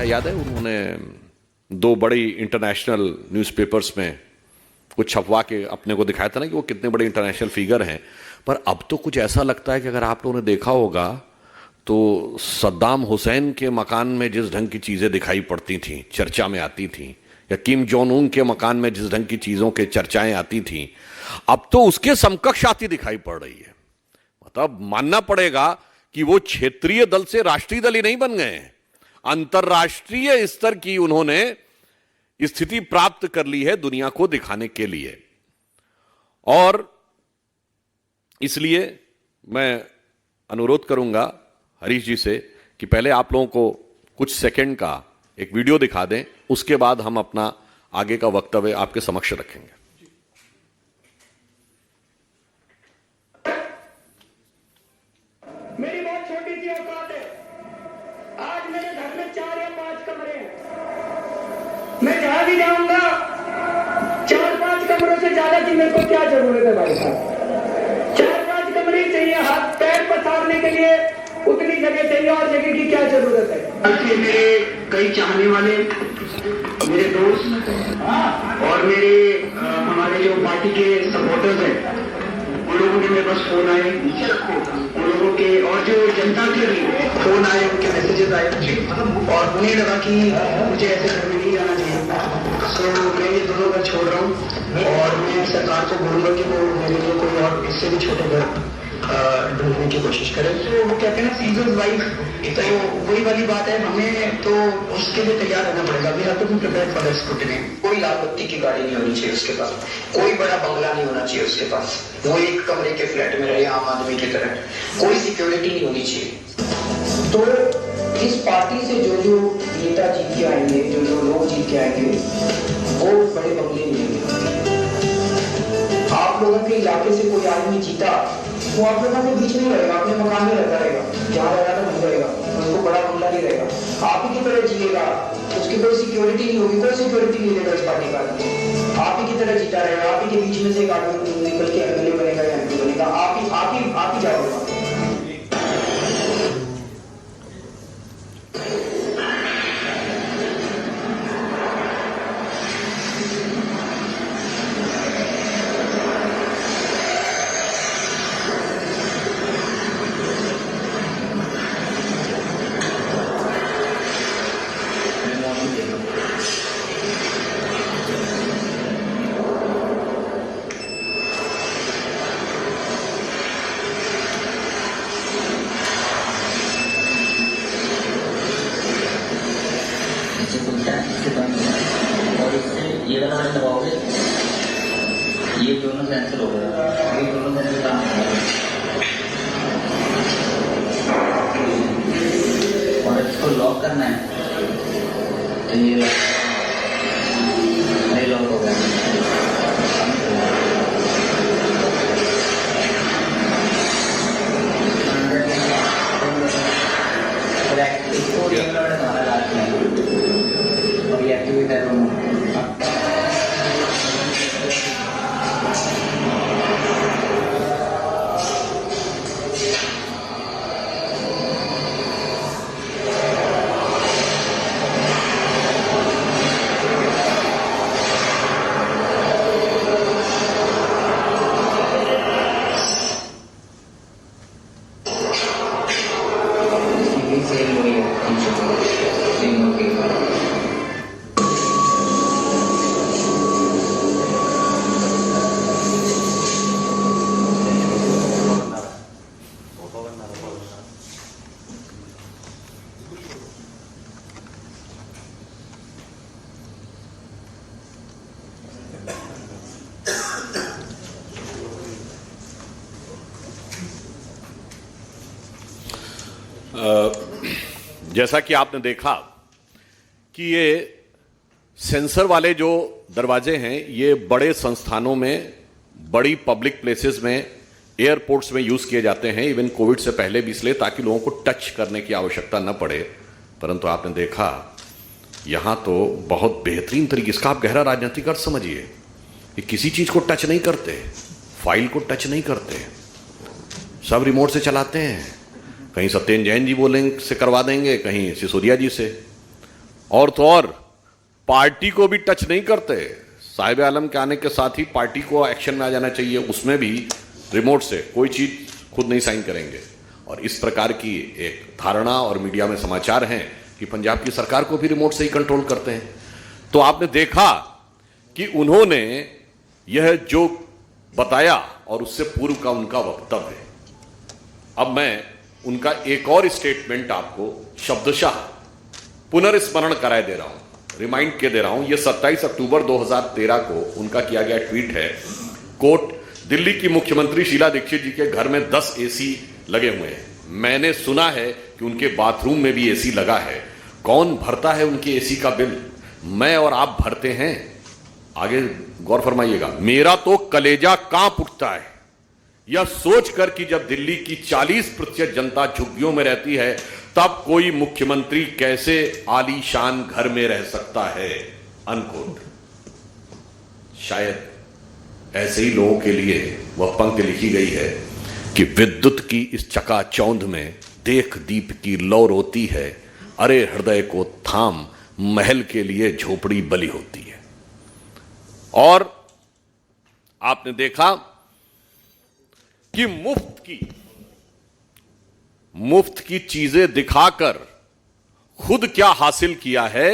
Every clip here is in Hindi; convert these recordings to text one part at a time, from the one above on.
याद है उन्होंने दो बड़ी इंटरनेशनल न्यूज़पेपर्स में कुछ छपवा के अपने को दिखाया था ना कि वो कितने बड़े इंटरनेशनल फिगर हैं। पर अब तो कुछ ऐसा लगता है कि अगर आप लोगों ने देखा होगा तो सद्दाम हुसैन के मकान में जिस ढंग की चीज़ें दिखाई पड़ती थीं, चर्चा में आती थीं, या किम जोंग उन के मकान में जिस ढंग की चीज़ों के चर्चाएं आती थीं, अब तो उसके समकक्ष आती दिखाई पड़ रही है। मतलब मानना पड़ेगा कि वो क्षेत्रीय दल से राष्ट्रीय दल ही नहीं बन गए हैं, अंतर्राष्ट्रीय स्तर की उन्होंने स्थिति प्राप्त कर ली है दुनिया को दिखाने के लिए। और इसलिए मैं अनुरोध करूंगा हरीश जी से कि पहले आप लोगों को कुछ सेकंड का एक वीडियो दिखा दें, उसके बाद हम अपना आगे का वक्तव्य आपके समक्ष रखेंगे। मेरी बहुत छोटी सी औकात है। आज मेरे घर में 4 या 5 कमरे हैं। मैं जहां भी जाऊंगा 4-5 कमरों से ज्यादा की मेरे को क्या जरूरत है भाई साहब। 4-5 कमरे चाहिए, हाथ पैर पसारने के लिए उतनी जगह चाहिए, और जगह की क्या जरूरत है। मेरे कई चाहने वाले, मेरे दोस्त और मेरे हमारे जो पार्टी के सपोर्टर्स हैं, उन लोगों के मेरे पास फोन आए, उन लोगों के और जो जनता के लिए फोन आए, उनके मैसेजेस आए, और उन्हें लगा कि मुझे ऐसे घर में नहीं जाना चाहिए। तो मैं ये दोनों घर छोड़ रहा हूँ और मैं सरकार को बोलूंगा कि वो मेरे लिए कोई और इससे भी छोटे घर ढूंढने की कोशिश करें। तो वो कहते हैं ना सीजन वाइज, तो वही वाली बात है, हमें तो उसके लिए तैयार रहना पड़ेगा। We have to be prepared for the scrutiny. कोई लाल बत्ती की गाड़ी नहीं होनी चाहिए उसके पास, कोई बड़ा बंगला नहीं होना चाहिए उसके पास, वो एक कमरे के फ्लैट में रहे आम आदमी की तरह, कोई सिक्योरिटी नहीं होनी चाहिए। तो इस पार्टी से जो जो नेता जीत के आएंगे, जो जो लोग जीत के आएंगे, वो बड़े बंगले नहीं होंगे। आप लोगों के इलाके से कोई आदमी जीता, वो आप लोगों के बीच में रहेगा, अपने मकान में रहता रहेगा, जहाँ रह रहा था वहीं रहेगा, उसको बड़ा बंगला नहीं रहेगा, आप ही की तरह जिएगा, उसकी कोई सिक्योरिटी नहीं होगी, कोई सिक्योरिटी नहीं लेगा इस पार्टी का, आप ही की तरह जीता रहेगा, आप ही के बीच में से एक आदमी निकल के एमएलए बनेगा या एमपी बनेगा, आप ही जाओगे। और इससे ये वाला बटन दबाओगे, ये दोनों कैंसिल हो गया, ये दोनों कैंसिल काम और इसको लॉक करना है, तो ये लॉक हो गया। इसको ये वाला बटन हमारा लास्ट में और ये एक्टिवेट है दोनों। सेम वही है, सेम हो गई। जैसा कि आपने देखा कि ये सेंसर वाले जो दरवाजे हैं ये बड़े संस्थानों में, बड़ी पब्लिक प्लेसेस में, एयरपोर्ट्स में यूज किए जाते हैं, इवन कोविड से पहले भी, इसलिए ताकि लोगों को टच करने की आवश्यकता न पड़े। परंतु आपने देखा यहां तो बहुत बेहतरीन तरीके, इसका आप गहरा राजनीतिक अर्थ समझिए, कि किसी चीज को टच नहीं करते, फाइल को टच नहीं करते, सब रिमोट से चलाते हैं। कहीं सत्येंद्र जैन जी बोलेंगे से करवा देंगे, कहीं सिसोदिया जी से। और तो और पार्टी को भी टच नहीं करते। साहिब आलम के आने के साथ ही पार्टी को एक्शन में आ जाना चाहिए, उसमें भी रिमोट से कोई चीज खुद नहीं साइन करेंगे। और इस प्रकार की एक धारणा और मीडिया में समाचार हैं कि पंजाब की सरकार को भी रिमोट से ही कंट्रोल करते हैं। तो आपने देखा कि उन्होंने यह जो बताया और उससे पूर्व का उनका वक्तव्य है। अब मैं उनका एक और स्टेटमेंट आपको शब्दशः पुनर्स्मरण कराए दे रहा हूं, रिमाइंड के दे रहा हूं। यह 27 अक्टूबर 2013 को उनका किया गया ट्वीट है। कोट, दिल्ली की मुख्यमंत्री शीला दीक्षित जी के घर में 10 एसी लगे हुए हैं। मैंने सुना है कि उनके बाथरूम में भी एसी लगा है। कौन भरता है उनके एसी का बिल? मैं और आप भरते हैं? आगे गौर फरमाइएगा। मेरा तो कलेजा कांप उठता है यह सोचकर कि जब दिल्ली की 40% जनता झुग्गियों में रहती है, तब कोई मुख्यमंत्री कैसे आलीशान घर में रह सकता है, अनकोट। शायद ऐसे ही लोगों के लिए वह पंक्ति लिखी गई है कि विद्युत की इस चकाचौंध में देख दीप की लौ रोती है, अरे हृदय को थाम महल के लिए झोपड़ी बली होती है। और आपने देखा कि मुफ्त की चीजें दिखाकर खुद क्या हासिल किया है।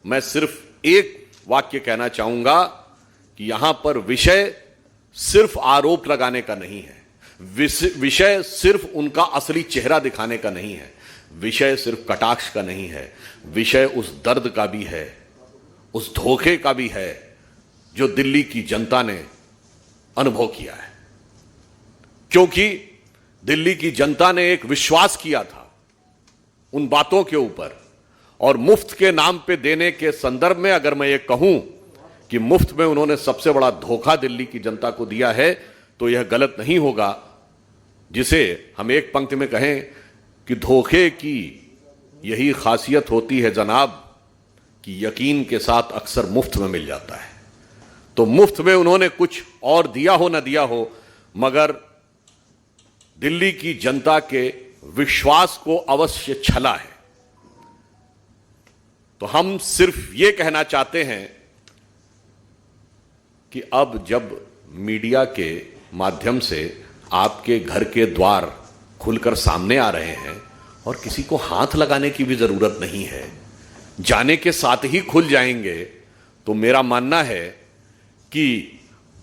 मैं सिर्फ एक वाक्य कहना चाहूंगा कि यहां पर विषय सिर्फ आरोप लगाने का नहीं है, विषय सिर्फ उनका असली चेहरा दिखाने का नहीं है, विषय सिर्फ कटाक्ष का नहीं है, विषय उस दर्द का भी है, उस धोखे का भी है जो दिल्ली की जनता ने अनुभव किया है। क्योंकि दिल्ली की जनता ने एक विश्वास किया था उन बातों के ऊपर, और मुफ्त के नाम पे देने के संदर्भ में अगर मैं ये कहूं कि मुफ्त में उन्होंने सबसे बड़ा धोखा दिल्ली की जनता को दिया है, तो यह गलत नहीं होगा जिसे हम एक पंक्ति में कहें कि धोखे की यही खासियत होती है जनाब कि यकीन के साथ अक्सर मुफ्त में मिल जाता है। तो मुफ्त में उन्होंने कुछ और दिया हो ना दिया हो, मगर दिल्ली की जनता के विश्वास को अवश्य छला है। तो हम सिर्फ ये कहना चाहते हैं कि अब जब मीडिया के माध्यम से आपके घर के द्वार खुलकर सामने आ रहे हैं और किसी को हाथ लगाने की भी जरूरत नहीं है, जाने के साथ ही खुल जाएंगे, तो मेरा मानना है कि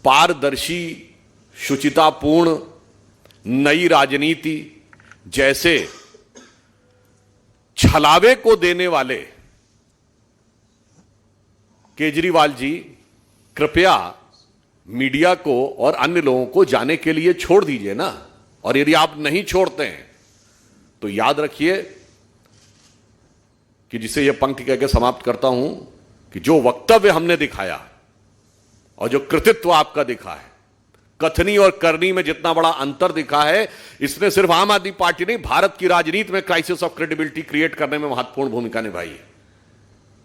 पारदर्शी, शुचितापूर्ण नई राजनीति जैसे छलावे को देने वाले केजरीवाल जी कृपया मीडिया को और अन्य लोगों को जाने के लिए छोड़ दीजिए ना। और यदि आप नहीं छोड़ते हैं तो याद रखिए कि जिसे यह पंक्ति कहकर समाप्त करता हूं कि जो वक्तव्य हमने दिखाया और जो कृतित्व आपका दिखा है, कथनी और करनी में जितना बड़ा अंतर दिखा है, इसने सिर्फ आम आदमी पार्टी नहीं, भारत की राजनीति में क्राइसिस ऑफ क्रेडिबिलिटी क्रिएट करने में महत्वपूर्ण भूमिका निभाई है।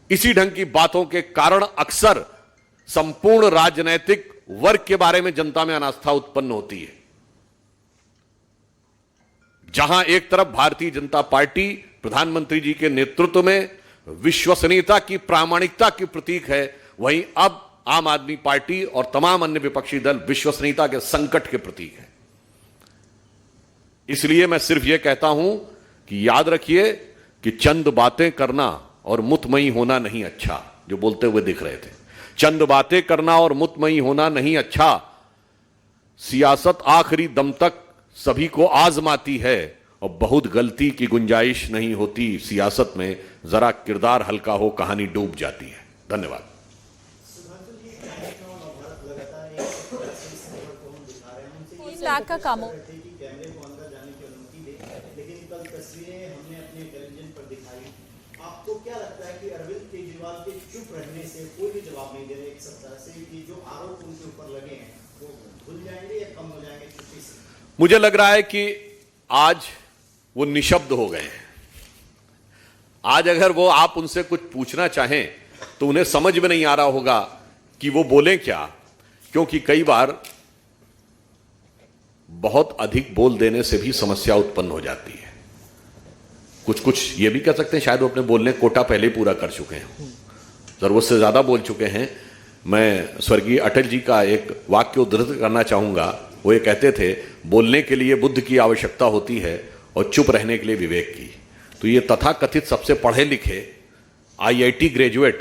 इसी ढंग की बातों के कारण अक्सर संपूर्ण राजनैतिक वर्ग के बारे में जनता में अनास्था उत्पन्न होती है। जहां एक तरफ भारतीय जनता पार्टी प्रधानमंत्री जी के नेतृत्व में विश्वसनीयता की, प्रामाणिकता की प्रतीक है, वहीं अब आम आदमी पार्टी और तमाम अन्य विपक्षी दल विश्वसनीयता के संकट के प्रतीक है। इसलिए मैं सिर्फ यह कहता हूं कि याद रखिए कि चंद बातें करना और मुतमई होना नहीं अच्छा, जो बोलते हुए दिख रहे थे, चंद बातें करना और मुतमई होना नहीं अच्छा, सियासत आखिरी दम तक सभी को आजमाती है और बहुत गलती की गुंजाइश नहीं होती सियासत में, जरा किरदार हल्का हो कहानी डूब जाती है। धन्यवाद। 3 लाख का काम हो। आपको क्या लगता है कि अरविंद केजरीवाल के चुप रहने से, कोई भी जवाब नहीं दे रहे एक सप्ताह से, कि जो आरोप उनके ऊपर लगे हैं वो भूल जाएंगे या कम हो जाएंगे चुप्पी से? मुझे लग रहा है कि आज वो निशब्द हो गए हैं। आज अगर वो आप उनसे कुछ पूछना चाहें तो उन्हें समझ में नहीं आ रहा होगा कि वो बोलें क्या, क्योंकि कई बार बहुत अधिक बोल देने से भी समस्या उत्पन्न हो जाती है। कुछ कुछ ये भी कह सकते हैं शायद वो अपने बोलने कोटा पहले ही पूरा कर चुके हैं, जरूरत से ज्यादा बोल चुके हैं। मैं स्वर्गीय अटल जी का एक वाक्य उद्धृत करना चाहूंगा। वो ये कहते थे, बोलने के लिए बुद्ध की आवश्यकता होती है और चुप रहने के लिए विवेक की। तो ये तथाकथित सबसे पढ़े लिखे आईआईटी ग्रेजुएट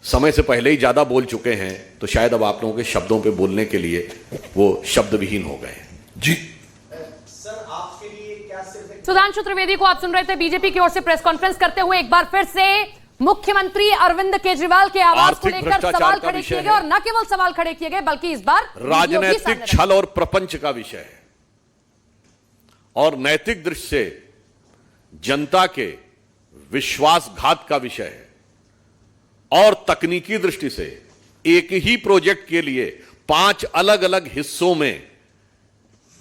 समय से पहले ही ज्यादा बोल चुके हैं, तो शायद अब आप लोगों के शब्दों पे बोलने के लिए वो शब्द विहीन हो गए। जी सर, आपके लिए क्या सिर्फ एक सुधांशु त्रिवेदी को आप सुन रहे थे बीजेपी की ओर से प्रेस कॉन्फ्रेंस करते हुए एक बार फिर से मुख्यमंत्री अरविंद केजरीवाल के आवाज को आर्थिक लेकर भ्रष्टाचार सवाल का खड़े विषय किए गए है। और न केवल सवाल खड़े किए गए बल्कि इस बार राजनीतिक छल और प्रपंच का विषय है और नैतिक दृष्टि से जनता के विश्वासघात का विषय है और तकनीकी दृष्टि से एक ही प्रोजेक्ट के लिए 5 अलग अलग हिस्सों में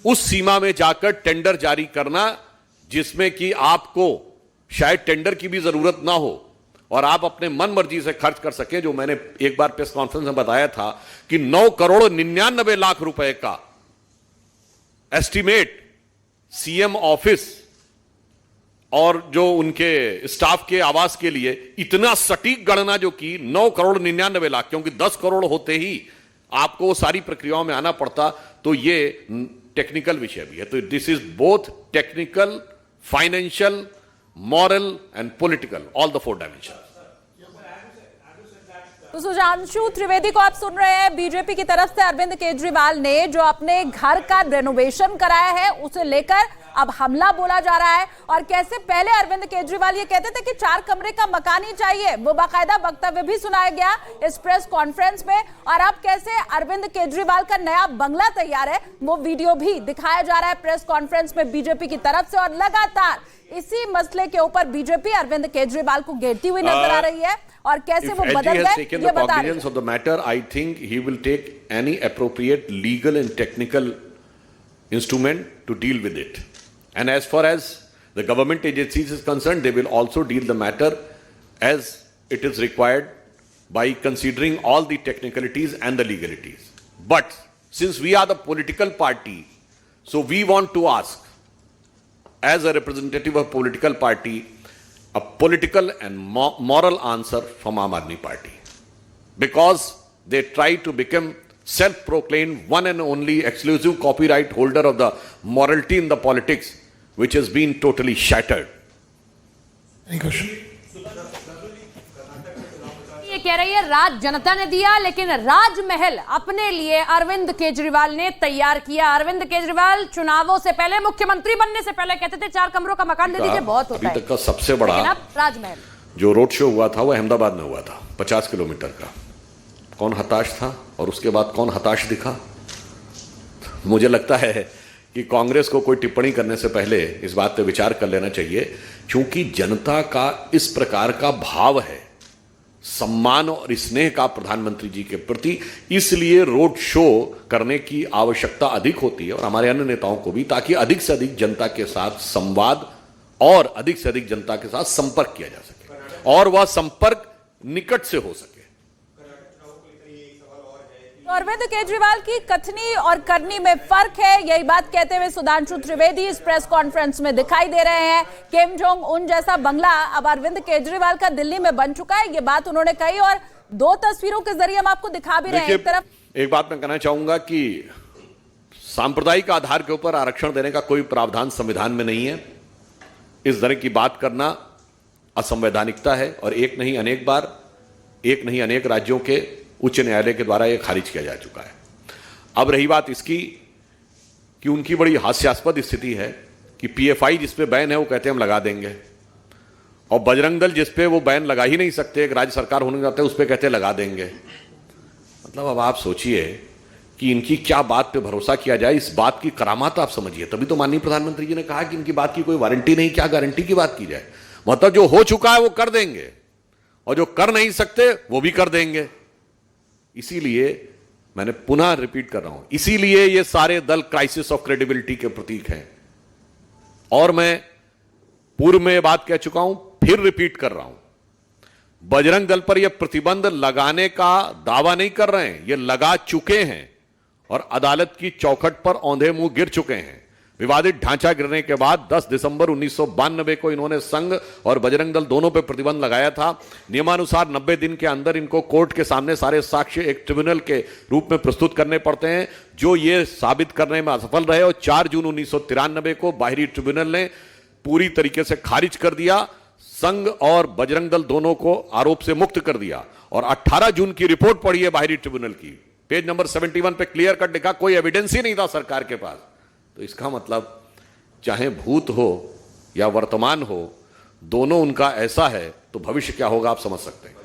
उस सीमा में जाकर टेंडर जारी करना जिसमें कि आपको शायद टेंडर की भी जरूरत ना हो और आप अपने मन मर्जी से खर्च कर सकें। जो मैंने एक बार प्रेस कॉन्फ्रेंस में बताया था कि 9,99,00,000 रुपए का एस्टीमेट सीएम ऑफिस और जो उनके स्टाफ के आवास के लिए इतना सटीक गणना जो की 9,99,00,000, क्योंकि 10 करोड़ होते ही आपको वो सारी प्रक्रियाओं में आना पड़ता। तो ये टेक्निकल विषय भी है। तो this is both technical, financial, moral and political, all the 4 dimensions. तो सुधांशु त्रिवेदी को आप सुन रहे हैं। बीजेपी की तरफ से अरविंद केजरीवाल ने जो अपने घर का रेनोवेशन कराया है उसे लेकर अब हमला बोला जा रहा है। और कैसे पहले अरविंद केजरीवाल ये कहते थे कि 4 कमरे का मकान ही चाहिए, वो बाकायदा वक्तव्य भी सुनाया गया इस प्रेस कॉन्फ्रेंस में। और अब कैसे अरविंद केजरीवाल का नया बंगला तैयार है, वो वीडियो भी दिखाया जा रहा है प्रेस कॉन्फ्रेंस में बीजेपी की तरफ से। और लगातार इसी मसले के ऊपर बीजेपी अरविंद केजरीवाल को घेरती हुई नजर आ रही है और कैसे वो बदल गए ये बता रही है। of the matter, I think he will take any appropriate legal and technical instrument to deal with it. And as far as the government agencies is concerned, they will also deal the matter as it is required by considering all the technicalities and the legalities. But since we are the political party, so we want to ask, as a representative of political party, a political and moral answer from Aam Aadmi Party, because they try to become self-proclaimed one and only exclusive copyright holder of the morality in the politics, which has been totally shattered. Any question? ये कह रही है राज जनता ने दिया, लेकिन राजमहल अपने लिए अरविंद केजरीवाल ने तैयार किया। अरविंद केजरीवाल चुनावों से पहले, मुख्यमंत्री बनने से पहले कहते थे 4 कमरों का मकान दे दीजिए, बहुत होता है। अभी तक का सबसे बड़ा राजमहल जो रोड शो हुआ था वो अहमदाबाद में हुआ था, 50 किलोमीटर का। कौन हताश था और उसके बाद कौन हताश दिखा? मुझे लगता है कि कांग्रेस को कोई टिप्पणी करने से पहले इस बात पर विचार कर लेना चाहिए, क्योंकि जनता का इस प्रकार का भाव है, सम्मान और स्नेह का प्रधानमंत्री जी के प्रति, इसलिए रोड शो करने की आवश्यकता अधिक होती है और हमारे अन्य नेताओं को भी, ताकि अधिक से अधिक जनता के साथ संवाद और अधिक से अधिक जनता के साथ संपर्क किया जा सके और वह संपर्क निकट से हो सके। तो अरविंद केजरीवाल की कथनी और करनी में फर्क है, यही बात कहते हुए सुधांशु त्रिवेदी इस प्रेस कॉन्फ्रेंस में दिखाई दे रहे हैं। किम जोंग उन जैसा बंगला अब अरविंद केजरीवाल का दिल्ली में बन चुका है, ये बात उन्होंने कही और 2 तस्वीरों के जरिए हम आपको दिखा भी रहे हैं। एक तरफ एक बात मैं कहना चाहूंगा कि सांप्रदायिक आधार के ऊपर आरक्षण देने का कोई प्रावधान संविधान में नहीं है। इस तरह की बात करना असंवैधानिकता है और एक नहीं अनेक बार, एक नहीं अनेक राज्यों के उच्च न्यायालय के द्वारा यह खारिज किया जा चुका है। अब रही बात इसकी कि उनकी बड़ी हास्यास्पद स्थिति है कि पीएफआई जिस पे बैन है वो कहते हैं हम लगा देंगे, और बजरंग दल जिस पे वो बैन लगा ही नहीं सकते, एक राज्य सरकार होने जाते हैं उस पे कहते हैं लगा देंगे। मतलब अब आप सोचिए कि इनकी क्या बात पे भरोसा किया जाए, इस बात की करामात आप समझिए। तभी तो माननीय प्रधानमंत्री जी ने कहा कि इनकी बात की कोई वारंटी नहीं, क्या गारंटी की बात की जाए। मतलब जो हो चुका है वो कर देंगे और जो कर नहीं सकते वो भी कर देंगे। इसीलिए मैंने पुनः रिपीट कर रहा हूं, इसीलिए ये सारे दल क्राइसिस ऑफ क्रेडिबिलिटी के प्रतीक हैं। और मैं पूर्व में ये बात कह चुका हूं, फिर रिपीट कर रहा हूं, बजरंग दल पर यह प्रतिबंध लगाने का दावा नहीं कर रहे हैं, ये लगा चुके हैं और अदालत की चौखट पर औंधे मुंह गिर चुके हैं। विवादित ढांचा गिरने के बाद 10 दिसंबर 1992 को इन्होंने संघ और बजरंग दल दोनों पर प्रतिबंध लगाया था। नियमानुसार 90 दिन के अंदर इनको कोर्ट के सामने सारे साक्ष्य एक ट्रिब्यूनल के रूप में प्रस्तुत करने पड़ते हैं, जो ये साबित करने में असफल रहे और 4 जून 1993 को बाहरी ट्रिब्यूनल ने पूरी तरीके से खारिज कर दिया। संघ और बजरंग दल दोनों को आरोप से मुक्त कर दिया और 18 जून की रिपोर्ट पढ़ी है बाहरी ट्रिब्यूनल की, पेज नंबर 71 पे क्लियर कट लिखा कोई एविडेंस ही नहीं था सरकार के पास। तो इसका मतलब चाहे भूत हो या वर्तमान हो, दोनों उनका ऐसा है तो भविष्य क्या होगा आप समझ सकते हैं।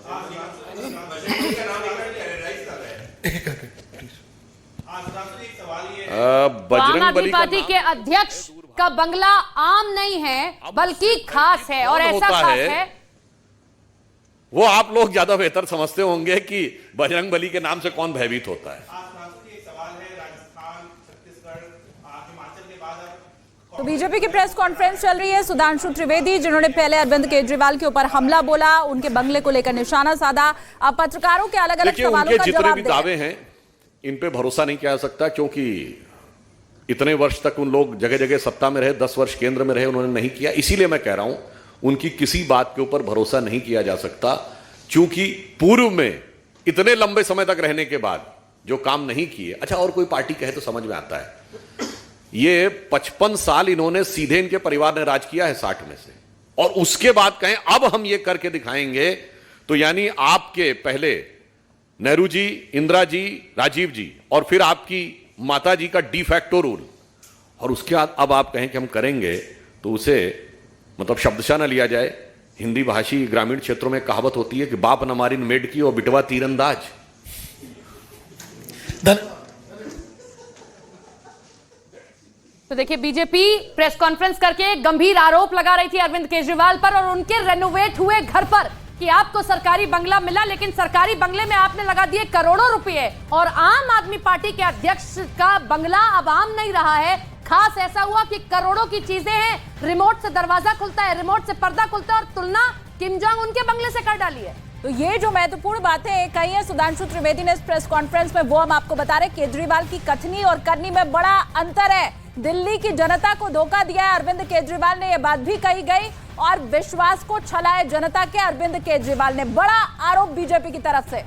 आम बजरंग आदमी बली का पार्टी नाम के अध्यक्ष का बंगला आम नहीं है बल्कि खास है, और ऐसा खास है वो आप लोग ज्यादा बेहतर समझते होंगे कि बजरंग बली के नाम से कौन भयभीत होता है। तो बीजेपी की प्रेस कॉन्फ्रेंस चल रही है। सुधांशु त्रिवेदी जिन्होंने पहले अरविंद केजरीवाल के ऊपर हमला बोला, उनके बंगले को लेकर निशाना साधा, अब पत्रकारों के अलग अलग सवालों का जितने जवाब भी दे रहे दावे हैं इन पे भरोसा नहीं किया जा सकता, क्योंकि इतने वर्ष तक उन लोग जगह जगह सत्ता में रहे, 10 वर्ष केंद्र में रहे, उन्होंने नहीं किया। इसीलिए मैं कह रहा हूं उनकी किसी बात के ऊपर भरोसा नहीं किया जा सकता, क्योंकि पूर्व में इतने लंबे समय तक रहने के बाद जो काम नहीं किए। अच्छा, और कोई पार्टी कहे तो समझ में आता है, ये 55 साल इन्होंने सीधे इनके परिवार ने राज किया है 60 में से, और उसके बाद कहें अब हम ये करके दिखाएंगे, तो यानी आपके पहले नेहरू जी, इंदिरा जी, राजीव जी और फिर आपकी माता जी का डी फैक्टो रूल, और उसके बाद अब आप कहें कि हम करेंगे, तो उसे मतलब शब्दशः न लिया जाए। हिंदी भाषी ग्रामीण क्षेत्रों में कहावत होती है कि बाप न मारिन मेड की और बिटवा तीरंदाज। तो देखिए, बीजेपी प्रेस कॉन्फ्रेंस करके गंभीर आरोप लगा रही थी अरविंद केजरीवाल पर और उनके रेनोवेट हुए घर पर कि आपको सरकारी बंगला मिला, लेकिन सरकारी बंगले में आपने लगा दिए करोड़ों रुपए, और आम आदमी पार्टी के अध्यक्ष का बंगला अब आम नहीं रहा है, खास ऐसा हुआ कि करोड़ों की चीजें हैं, रिमोट से दरवाजा खुलता है, रिमोट से पर्दा खुलता है, और तुलना किम जोंग उनके बंगले से कर डाली है। तो ये जो महत्वपूर्ण बातें कही है सुधांशु त्रिवेदी ने इस प्रेस कॉन्फ्रेंस में, वो हम आपको बता रहे। केजरीवाल की कथनी और करनी में बड़ा अंतर है। दिल्ली की जनता को धोखा दिया है अरविंद केजरीवाल ने, यह बात भी कही गई, और विश्वास को छलाए जनता के अरविंद केजरीवाल ने, बड़ा आरोप बीजेपी की तरफ से।